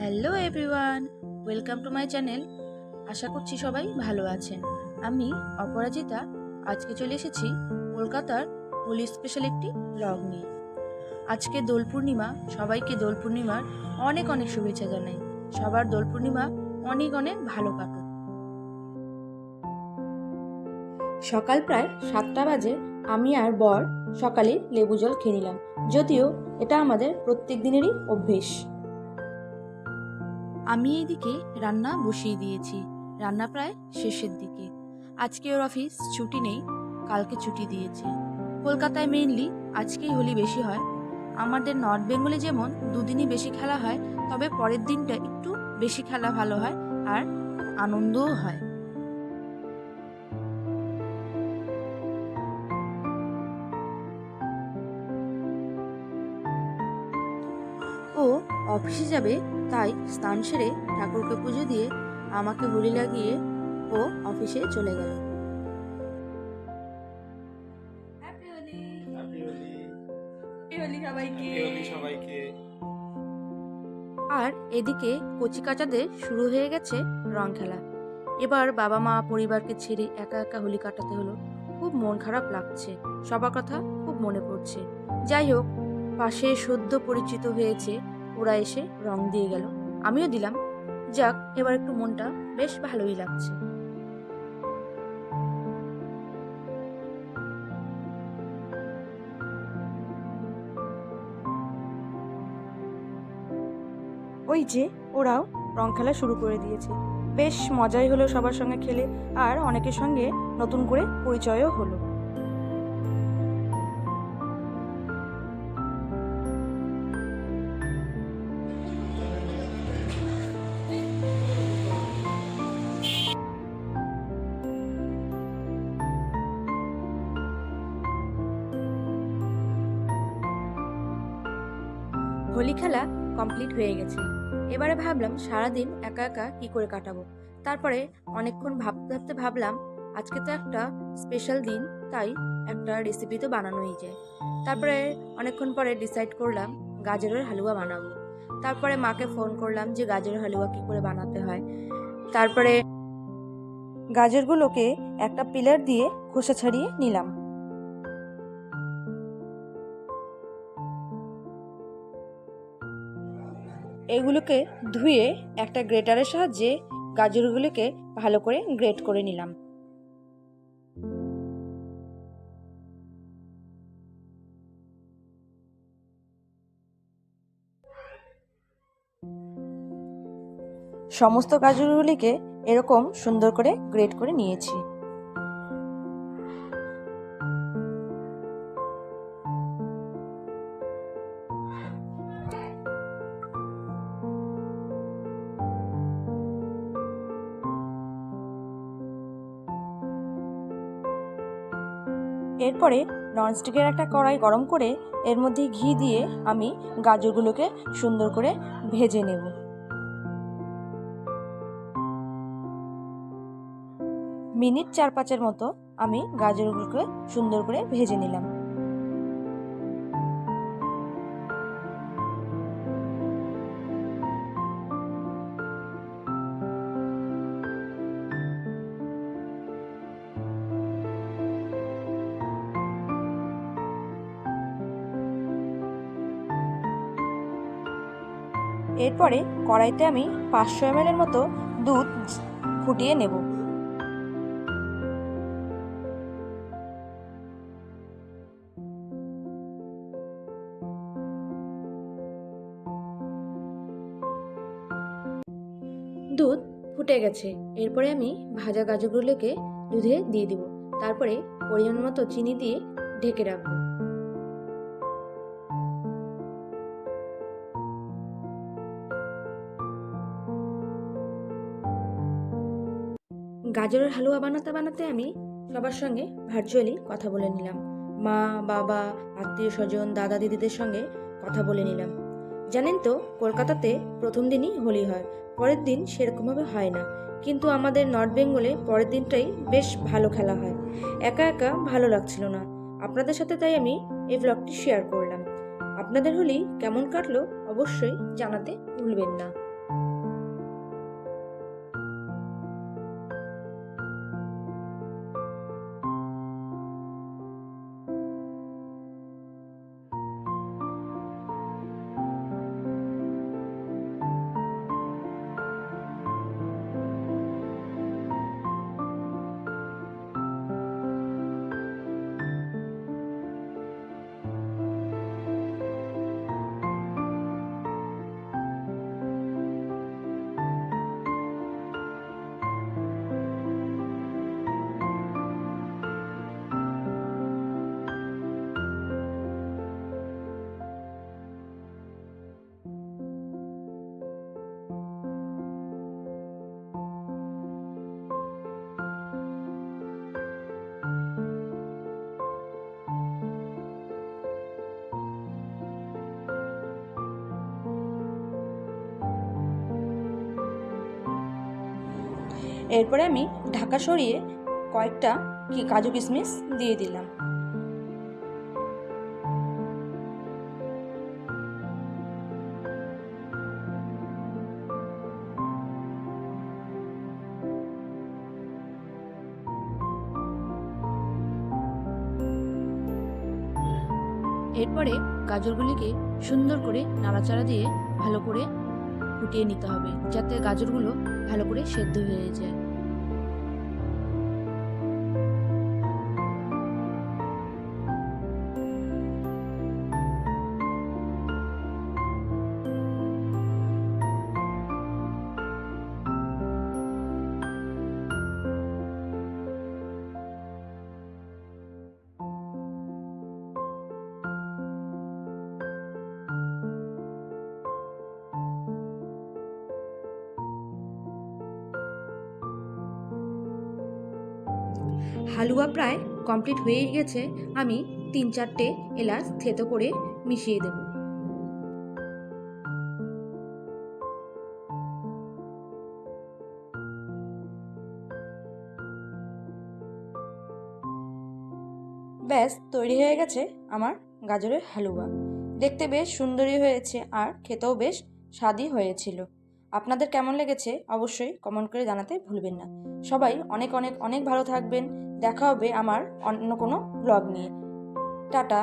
Hello everyone, welcome to my channel. আশা করছি সবাই ভালো আছেন। আমি অপরাজিতা আজকে চলে এসেছি কলকাতার হোলি স্পেশাল একটি ব্লগ নিয়ে। আজকে দোল পূর্ণিমা, সবাইকে দোল পূর্ণিমার অনেক অনেক শুভেচ্ছা জানাই। সবার দোল পূর্ণিমা অনেক অনেক ভালো কাটুক। সকাল প্রায় 7টা বাজে আমি আর বর সকালে লেবু জল খেয়ে নিলাম, যদিও এটা আমাদের প্রত্যেক দিনেরই অভ্যেস। আমি এইদিকে রান্না বসিয়ে দিয়েছি। রান্না প্রায় শেষের দিকে। আজকে ওর অফিস ছুটি নেই, কালকে ছুটি দিয়েছে। কলকাতায় মেইনলি আজকেই হোলি বেশি হয়। আমাদের নর্থ বেঙ্গলে যেমন দুদিনই বেশি খেলা হয়, তবে পরের দিনটা একটু বেশি খেলা ভালো হয় আর আনন্দও হয়। ও অফিসে যাবে, তাই স্নান সেরে ঠাকুরকে পুজো দিয়ে আমাকে হোলি লাগিয়ে ও অফিসে চলে গেল। Happy Holi. Happy Holi. Happy Holi সবাইকে। হ্যাপি হোলি সবাইকে। আর এদিকে কচিকাচাদের শুরু হয়ে গেছে রং খেলা। এবার বাবা মা পরিবারকে ছেড়ে একা একা হোলি কাটাতে হলো। খুব মন খারাপ লাগছে, সবার কথা খুব মনে পড়ছে। যাই হোক, পাশে সদ্য পরিচিত হয়েছে, ওরা এসে রং দিয়ে গেল, আমিও দিলাম। যাক, এবার একটু মনটা বেশ ভালোই লাগছে। ওই যে ওরাও রং খেলা শুরু করে দিয়েছে। বেশ মজাই হলো সবার সঙ্গে খেলে, আর অনেকের সঙ্গে নতুন করে পরিচয়ও হলো। হোলি খেলা কমপ্লিট হয়ে গেছে। এবারে ভাবলাম সারাদিন একা একা কি করে কাটাবো। তারপরে অনেকক্ষণ ভাবতে ভাবতে ভাবলাম আজকে তো একটা স্পেশাল দিন, তাই একটা রেসিপি তো বানানোই যায়। তারপরে অনেকক্ষণ পরে ডিসাইড করলাম গাজরের হালুয়া বানাবো। তারপরে মাকে ফোন করলাম যে গাজরের হালুয়া কি করে বানাতে হয়। তারপরে গাজরগুলোকে একটা পিলার দিয়ে খোসা ছাড়িয়ে নিলাম। এগুলোকে ধুয়ে একটা গ্রেটারের সাহায্যে গাজরগুলোকে ভালো করে গ্রেট করে নিলাম। সমস্ত গাজরগুলিকে এরকম সুন্দর করে গ্রেট করে নিয়েছি। এরপরে ননস্টিকের একটা কড়াই গরম করে এর মধ্যে ঘি দিয়ে আমি গাজরগুলোকে সুন্দর করে ভেজে নেব। মিনিট 4-5 মতো আমি গাজরগুলোকে সুন্দর করে ভেজে নিলাম। এরপরে কড়াইতে আমি 500 ml এর মতো দুধ ফুটিয়ে নেব। দুধ ফুটে গেছে। এরপরে আমি ভাজা গাজরগুলোকে দুধে দিয়ে দিব। তারপরে পরিমাণ মতো চিনি দিয়ে ঢেকে রাখবো। গাজরের হালুয়া বানাতে বানাতে আমি সবার সঙ্গে ভার্চুয়ালি কথা বলে নিলাম। মা, বাবা, আত্মীয় স্বজন, দাদা দিদিদের সঙ্গে কথা বলে নিলাম। জানেন তো, কলকাতাতে প্রথম দিনই হোলি হয়, পরের দিন সেরকমভাবে হয় না। কিন্তু আমাদের নর্থ বেঙ্গলে পরের দিনটাই বেশ ভালো খেলা হয়। একা একা ভালো লাগছিল না, আপনাদের সাথে তাই আমি এই ব্লগটি শেয়ার করলাম। আপনাদের হোলি কেমন কাটলো অবশ্যই জানাতে ভুলবেন না। এরপরে আমি ঢাকা সরিয়ে কয়েকটা কাজু কিশমিশ দিয়ে দিলাম। এরপরে গাজরগুলিকে সুন্দর করে নাড়াচাড়া দিয়ে ভালো করে ফুটিয়ে নিতে হবে, যাতে গাজরগুলো ভালো করে সেদ্ধ হয়ে যায়। হালুয়া প্রায় কমপ্লিট হয়ে গেছে। আমি 3-4টে এলাচ থেতো করে মিশিয়ে দেব। ব্যাস তৈরি হয়ে গেছে আমার গাজরের হালুয়া। দেখতে বেশ সুন্দরই হয়েছে আর খেতেও বেশ স্বাদই হয়েছিল। আপনাদের কেমন লেগেছে অবশ্যই কমেন্ট করে জানাতে ভুলবেন না। সবাই অনেক অনেক অনেক ভালো থাকবেন। দেখা হবে আমার অন্য কোনো ব্লগ নিয়ে। টাটা।